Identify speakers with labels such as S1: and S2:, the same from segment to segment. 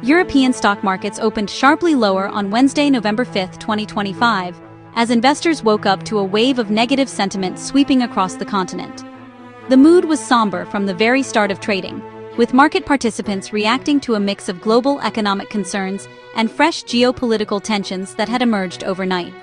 S1: European stock markets opened sharply lower on Wednesday, November 5, 2025, as investors woke up to a wave of negative sentiment sweeping across the continent. The mood was somber from the very start of trading, with market participants reacting to a mix of global economic concerns and fresh geopolitical tensions that had emerged overnight.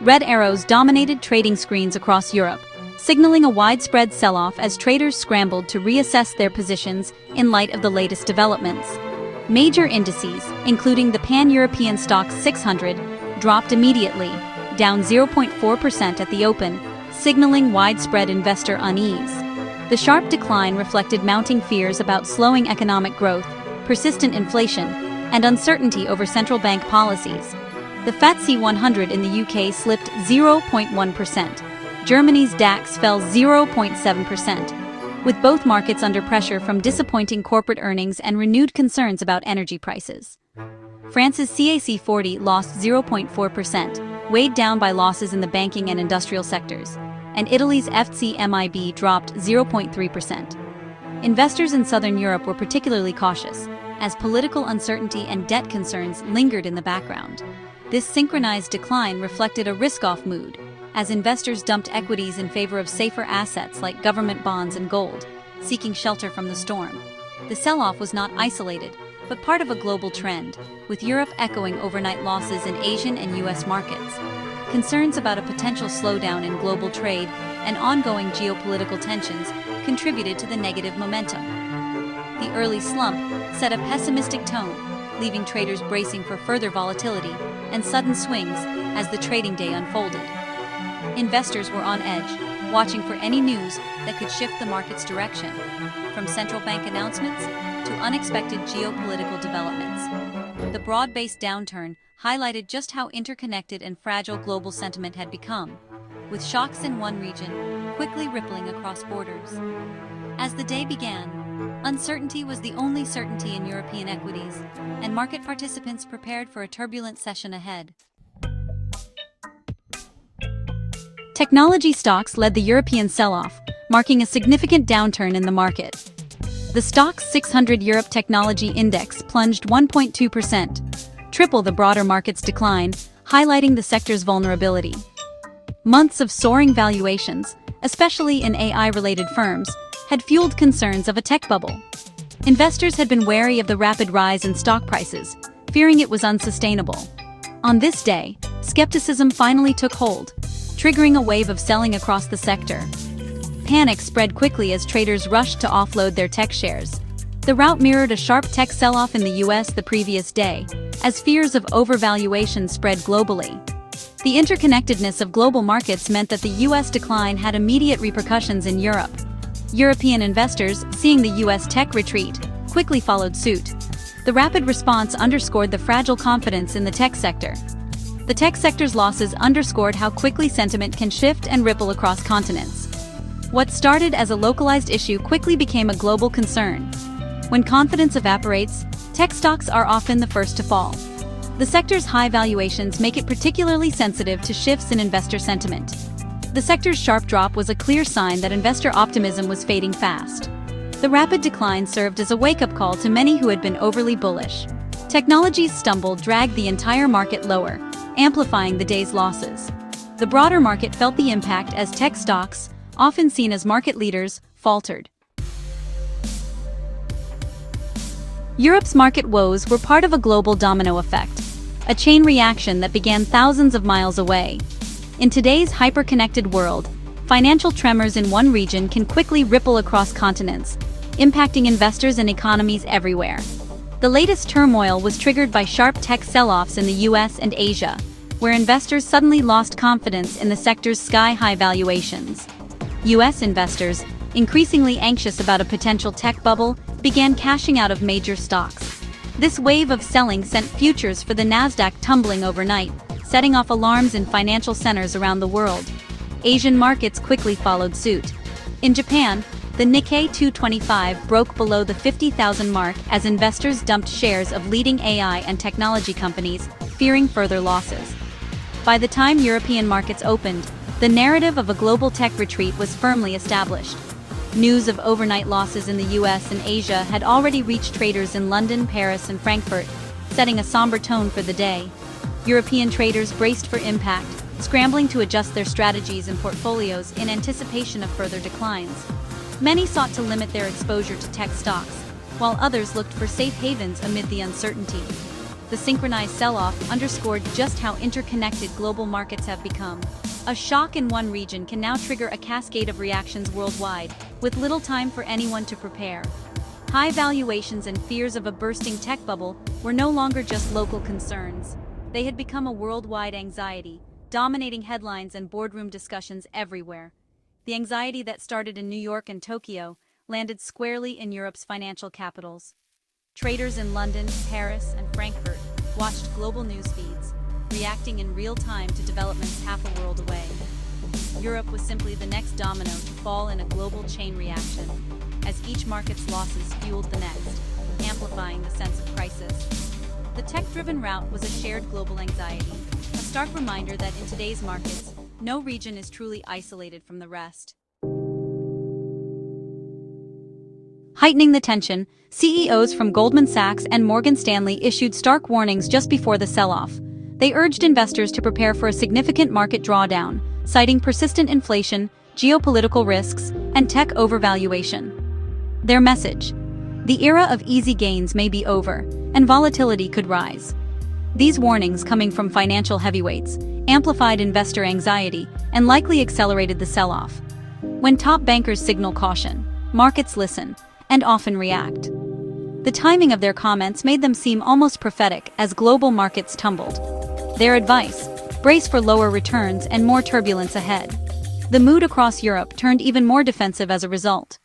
S1: Red arrows dominated trading screens across Europe, signaling a widespread sell-off as traders scrambled to reassess their positions in light of the latest developments. Major indices, including the Pan-European Stoxx 600, dropped immediately, down 0.4% at the open, signaling widespread investor unease. The sharp decline reflected mounting fears about slowing economic growth, persistent inflation, and uncertainty over central bank policies. The FTSE 100 in the UK slipped 0.1%. Germany's DAX fell 0.7%, with both markets under pressure from disappointing corporate earnings and renewed concerns about energy prices. France's CAC 40 lost 0.4%, weighed down by losses in the banking and industrial sectors, and Italy's FTSE/MIB dropped 0.3%. Investors in southern Europe were particularly cautious, as political uncertainty and debt concerns lingered in the background. This synchronized decline reflected a risk-off mood, as investors dumped equities in favor of safer assets like government bonds and gold, seeking shelter from the storm. The sell-off was not isolated, but part of a global trend, with Europe echoing overnight losses in Asian and U.S. markets. Concerns about a potential slowdown in global trade and ongoing geopolitical tensions contributed to the negative momentum. The early slump set a pessimistic tone, leaving traders bracing for further volatility and sudden swings as the trading day unfolded. Investors were on edge, watching for any news that could shift the market's direction, from central bank announcements to unexpected geopolitical developments. The broad-based downturn highlighted just how interconnected and fragile global sentiment had become, with shocks in one region quickly rippling across borders. As the day began, uncertainty was the only certainty in European equities, and market participants prepared for a turbulent session ahead. Technology stocks led the European sell-off, marking a significant downturn in the market. The Stoxx 600 Europe Technology Index plunged 1.2%, triple the broader market's decline, highlighting the sector's vulnerability. Months of soaring valuations, especially in AI-related firms, had fueled concerns of a tech bubble. Investors had been wary of the rapid rise in stock prices, fearing it was unsustainable. On this day, skepticism finally took hold, triggering a wave of selling across the sector. Panic spread quickly as traders rushed to offload their tech shares. The rout mirrored a sharp tech sell-off in the US the previous day, as fears of overvaluation spread globally. The interconnectedness of global markets meant that the US decline had immediate repercussions in Europe. European investors, seeing the US tech retreat, quickly followed suit. The rapid response underscored the fragile confidence in the tech sector. The tech sector's losses underscored how quickly sentiment can shift and ripple across continents. What started as a localized issue quickly became a global concern. When confidence evaporates, tech stocks are often the first to fall. The sector's high valuations make it particularly sensitive to shifts in investor sentiment. The sector's sharp drop was a clear sign that investor optimism was fading fast. The rapid decline served as a wake-up call to many who had been overly bullish. Technology's stumble dragged the entire market lower, amplifying the day's losses. The broader market felt the impact as tech stocks, often seen as market leaders, faltered. Europe's market woes were part of a global domino effect, a chain reaction that began thousands of miles away. In today's hyper-connected world, financial tremors in one region can quickly ripple across continents, impacting investors and economies everywhere. The latest turmoil was triggered by sharp tech sell-offs in the US and Asia, where investors suddenly lost confidence in the sector's sky-high valuations. US investors, increasingly anxious about a potential tech bubble, began cashing out of major stocks. This wave of selling sent futures for the Nasdaq tumbling overnight, setting off alarms in financial centers around the world. Asian markets quickly followed suit. In Japan, the Nikkei 225 broke below the 50,000 mark as investors dumped shares of leading AI and technology companies, fearing further losses. By the time European markets opened, the narrative of a global tech retreat was firmly established. News of overnight losses in the US and Asia had already reached traders in London, Paris, and Frankfurt, setting a somber tone for the day. European traders braced for impact, scrambling to adjust their strategies and portfolios in anticipation of further declines. Many sought to limit their exposure to tech stocks, while others looked for safe havens amid the uncertainty. The synchronized sell-off underscored just how interconnected global markets have become. A shock in one region can now trigger a cascade of reactions worldwide, with little time for anyone to prepare. High valuations and fears of a bursting tech bubble were no longer just local concerns. They had become a worldwide anxiety, dominating headlines and boardroom discussions everywhere. The anxiety that started in New York and Tokyo landed squarely in Europe's financial capitals. Traders in London, Paris, and Frankfurt watched global news feeds, reacting in real time to developments half a world away. Europe was simply the next domino to fall in a global chain reaction, as each market's losses fueled the next, amplifying the sense of crisis. The tech-driven rout was a shared global anxiety, a stark reminder that in today's markets, no region is truly isolated from the rest. Heightening the tension, CEOs from Goldman Sachs and Morgan Stanley issued stark warnings just before the sell-off. They urged investors to prepare for a significant market drawdown, citing persistent inflation, geopolitical risks, and tech overvaluation. Their message: the era of easy gains may be over, and volatility could rise. These warnings, coming from financial heavyweights, amplified investor anxiety and likely accelerated the sell-off. When top bankers signal caution, markets listen, and often react. The timing of their comments made them seem almost prophetic as global markets tumbled. Their advice: brace for lower returns and more turbulence ahead. The mood across Europe turned even more defensive as a result.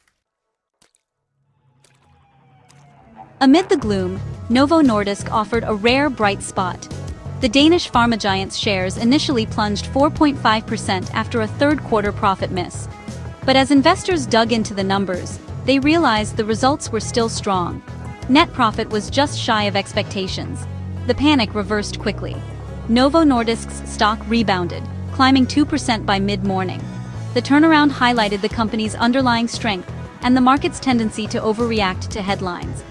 S1: Amid the gloom, Novo Nordisk offered a rare bright spot. The Danish pharma giant's shares initially plunged 4.5% after a third-quarter profit miss. But as investors dug into the numbers, they realized the results were still strong. Net profit was just shy of expectations. The panic reversed quickly. Novo Nordisk's stock rebounded, climbing 2% by mid-morning. The turnaround highlighted the company's underlying strength and the market's tendency to overreact to headlines.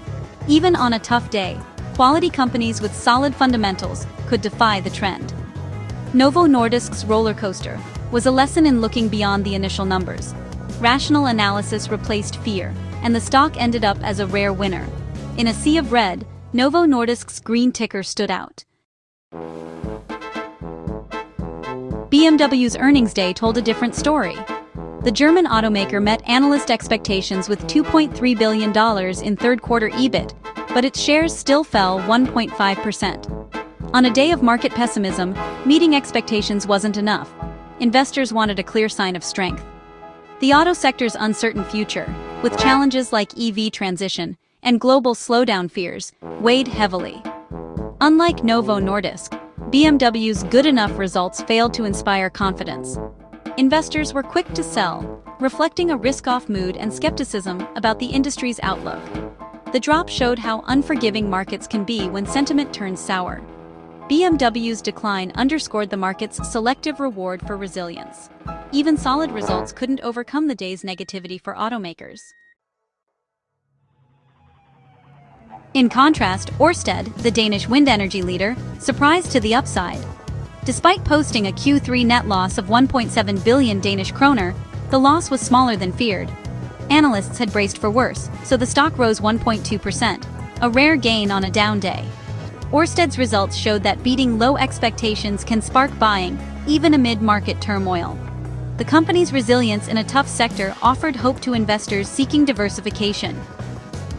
S1: Even on a tough day, quality companies with solid fundamentals could defy the trend. Novo Nordisk's roller coaster was a lesson in looking beyond the initial numbers. Rational analysis replaced fear, and the stock ended up as a rare winner. In a sea of red, Novo Nordisk's green ticker stood out. BMW's earnings day told a different story. The German automaker met analyst expectations with $2.3 billion in third-quarter EBIT, but its shares still fell 1.5%. On a day of market pessimism, meeting expectations wasn't enough. Investors wanted a clear sign of strength. The auto sector's uncertain future, with challenges like EV transition and global slowdown fears, weighed heavily. Unlike Novo Nordisk, BMW's good enough results failed to inspire confidence. Investors were quick to sell, reflecting a risk-off mood and skepticism about the industry's outlook. The drop showed how unforgiving markets can be when sentiment turns sour. BMW's decline underscored the market's selective reward for resilience. Even solid results couldn't overcome the day's negativity for automakers. In contrast, Ørsted, the Danish wind energy leader, surprised to the upside. Despite posting a Q3 net loss of 1.7 billion Danish kroner, the loss was smaller than feared. Analysts had braced for worse, so the stock rose 1.2%, a rare gain on a down day. Ørsted's results showed that beating low expectations can spark buying, even amid market turmoil. The company's resilience in a tough sector offered hope to investors seeking diversification.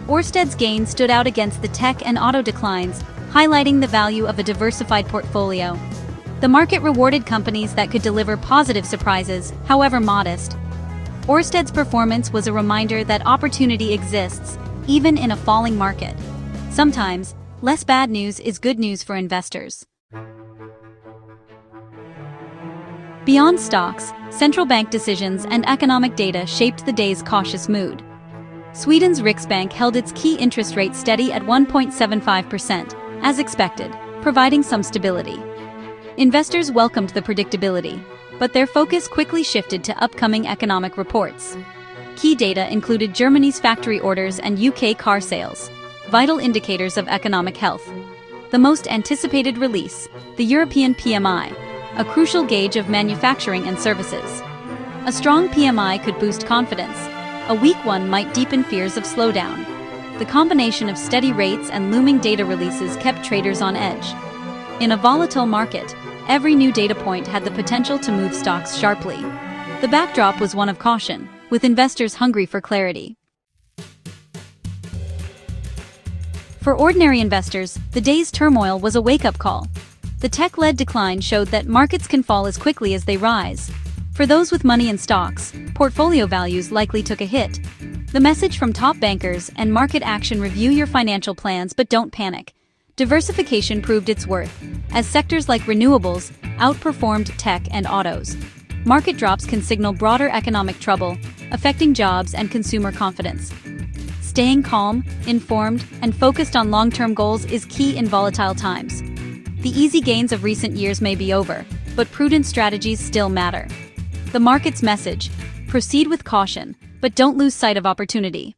S1: Ørsted's gains stood out against the tech and auto declines, highlighting the value of a diversified portfolio. The market rewarded companies that could deliver positive surprises, however modest. Ørsted's performance was a reminder that opportunity exists, even in a falling market. Sometimes, less bad news is good news for investors. Beyond stocks, central bank decisions and economic data shaped the day's cautious mood. Sweden's Riksbank held its key interest rate steady at 1.75%, as expected, providing some stability. Investors welcomed the predictability, but their focus quickly shifted to upcoming economic reports. Key data included Germany's factory orders and UK car sales, vital indicators of economic health. The most anticipated release, the European PMI, a crucial gauge of manufacturing and services. A strong PMI could boost confidence. A weak one might deepen fears of slowdown. The combination of steady rates and looming data releases kept traders on edge. In a volatile market, every new data point had the potential to move stocks sharply. The backdrop was one of caution, with investors hungry for clarity. For ordinary investors, the day's turmoil was a wake-up call. The tech-led decline showed that markets can fall as quickly as they rise. For those with money in stocks, portfolio values likely took a hit. The message from top bankers and market action: review your financial plans but don't panic. Diversification proved its worth, as sectors like renewables outperformed tech and autos. Market drops can signal broader economic trouble, affecting jobs and consumer confidence. Staying calm, informed, and focused on long-term goals is key in volatile times. The easy gains of recent years may be over, but prudent strategies still matter. The market's message: proceed with caution, but don't lose sight of opportunity.